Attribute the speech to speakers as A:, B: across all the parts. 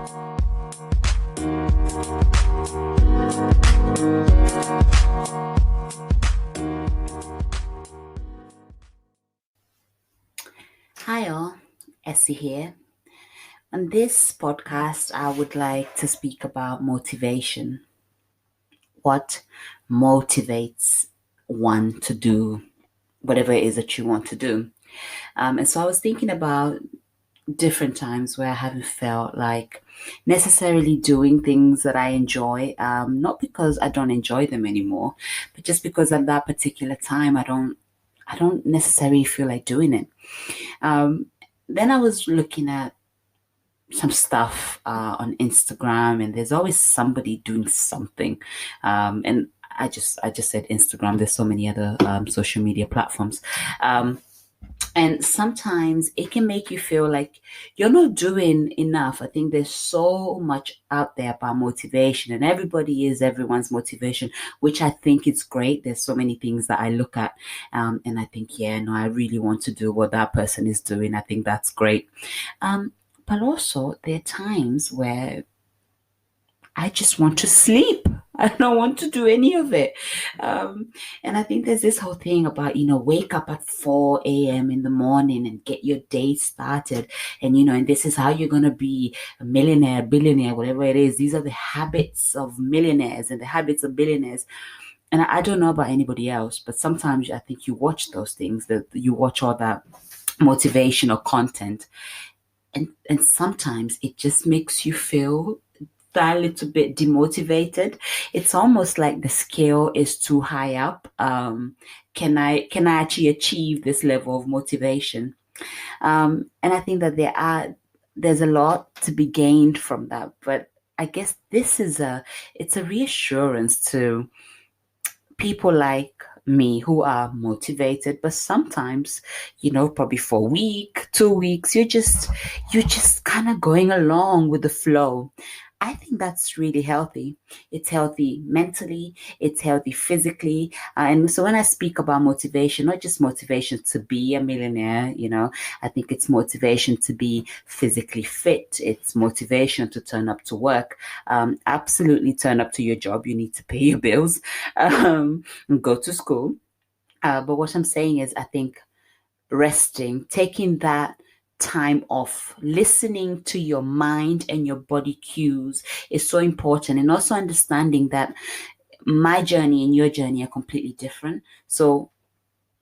A: Hi all, Essie here. On this podcast, I would like to speak about motivation. What motivates one to do whatever it is that you want to do? And so I was thinking about different times where I haven't felt like necessarily doing things that I enjoy, not because I don't enjoy them anymore, but just because at that particular time I don't necessarily feel like doing it. Then I was looking at some stuff on Instagram, and there's always somebody doing something. And I just said Instagram. There's so many other social media platforms. And sometimes it can make you feel like you're not doing enough. I think there's so much out there about motivation, and everybody is everyone's motivation, which I think is great. There's so many things that I look at, and I think, yeah, no, I really want to do what that person is doing. I think that's great. But also, there are times where I just want to sleep. I don't want to do any of it. And I think there's this whole thing about, wake up at 4 a.m. in the morning and get your day started. And, and this is how you're going to be a millionaire, billionaire, whatever it is. These are the habits of millionaires and the habits of billionaires. And I don't know about anybody else, but sometimes I think you watch those things, that you watch all that motivational content. And sometimes it just makes you feel that little bit demotivated. It's almost like the scale is too high up. Can I actually achieve this level of motivation? And I think that there's a lot to be gained from that. But I guess it's a reassurance to people like me who are motivated, but sometimes, probably for a week, 2 weeks, you're just kind of going along with the flow. I think that's really healthy. It's healthy mentally, it's healthy physically. And so when I speak about motivation, not just motivation to be a millionaire, I think it's motivation to be physically fit. It's motivation to turn up to work. Absolutely turn up to your job. You need to pay your bills, and go to school. But what I'm saying is, I think resting, taking that time off, listening to your mind and your body cues is so important. And also understanding that my journey and your journey are completely different. So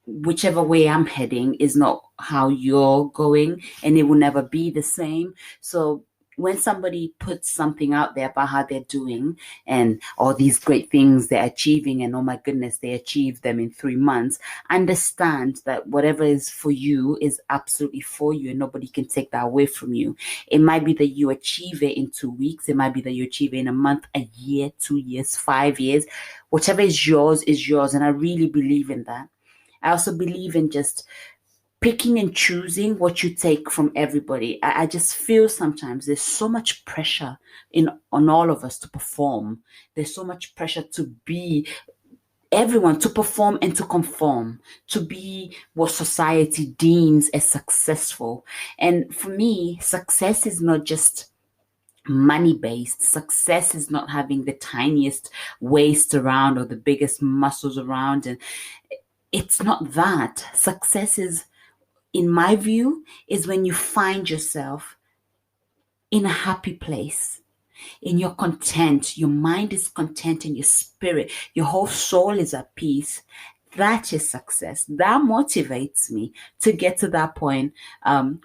A: whichever way I'm heading is not how you're going, and it will never be the same. So when somebody puts something out there about how they're doing and all these great things they're achieving, and oh my goodness, they achieved them in 3 months, understand that whatever is for you is absolutely for you, and nobody can take that away from you. It might be that you achieve it in 2 weeks. It might be that you achieve it in a month, a year, 2 years, 5 years. Whatever is yours is yours. And I really believe in that. I also believe in just picking and choosing what you take from everybody. I just feel sometimes there's so much pressure on all of us to perform. There's so much pressure to be everyone, to perform and to conform, to be what society deems as successful. And for me, success is not just money-based. Success is not having the tiniest waist around or the biggest muscles around. And it's not that. Success is, in my view, is when you find yourself in a happy place, in your content, your mind is content in your spirit, your whole soul is at peace. That is success. That motivates me to get to that point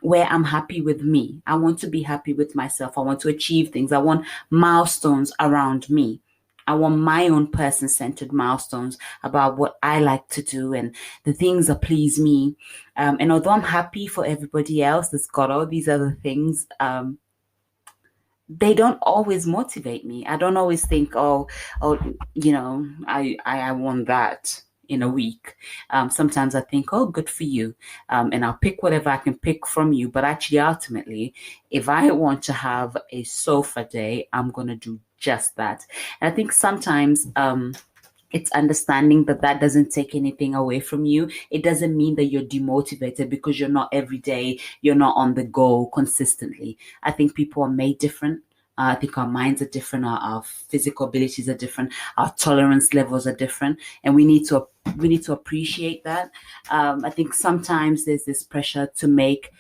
A: where I'm happy with me. I want to be happy with myself. I want to achieve things. I want milestones around me. I want my own person-centered milestones about what I like to do and the things that please me. And although I'm happy for everybody else that's got all these other things, they don't always motivate me. I don't always think, oh, I want that in a week. Sometimes I think, oh, good for you. And I'll pick whatever I can pick from you. But actually, ultimately, if I want to have a sofa day, I'm going to do just that. And I think sometimes it's understanding that that doesn't take anything away from you. It doesn't mean that you're demotivated because you're not every day, you're not on the go consistently. I think people are made different. I think our minds are different, our physical abilities are different, our tolerance levels are different, and we need to appreciate that. I think sometimes there's this pressure to make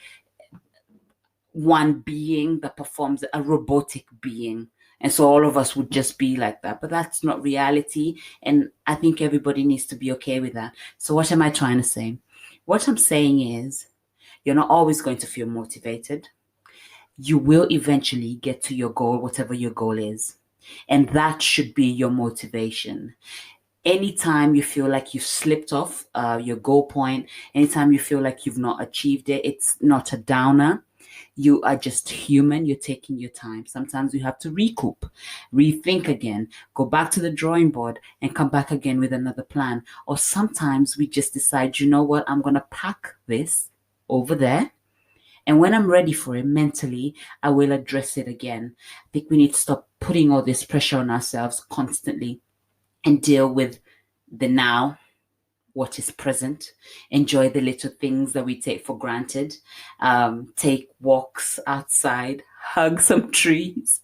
A: one being that performs a robotic being. And so all of us would just be like that. But that's not reality. And I think everybody needs to be okay with that. So what am I trying to say? What I'm saying is you're not always going to feel motivated. You will eventually get to your goal, whatever your goal is. And that should be your motivation. Anytime you feel like you've slipped off your goal point, anytime you feel like you've not achieved it, it's not a downer. You are just human. You're taking your time. Sometimes you have to recoup, rethink again, go back to the drawing board and come back again with another plan. Or sometimes we just decide, you know what, I'm going to pack this over there. And when I'm ready for it mentally, I will address it again. I think we need to stop putting all this pressure on ourselves constantly and deal with the now, what is present, enjoy the little things that we take for granted, take walks outside, hug some trees,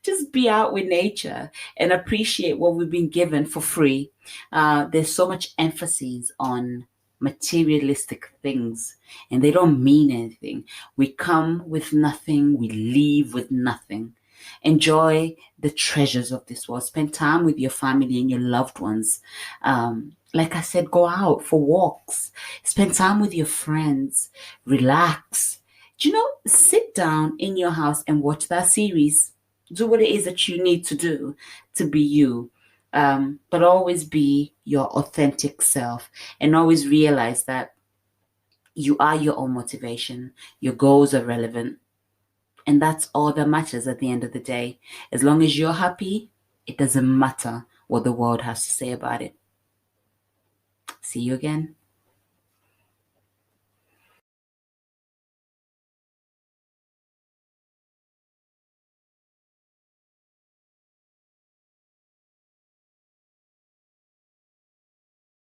A: just be out with nature and appreciate what we've been given for free. There's so much emphasis on materialistic things and they don't mean anything. We come with nothing, we leave with nothing. Enjoy the treasures of this world. Spend time with your family and your loved ones. Like I said, go out for walks. Spend time with your friends. Relax. Do you know, sit down in your house and watch that series. Do what it is that you need to do to be you. But always be your authentic self and always realize that you are your own motivation. Your goals are relevant. And that's all that matters at the end of the day. As long as you're happy, it doesn't matter what the world has to say about it. See you again.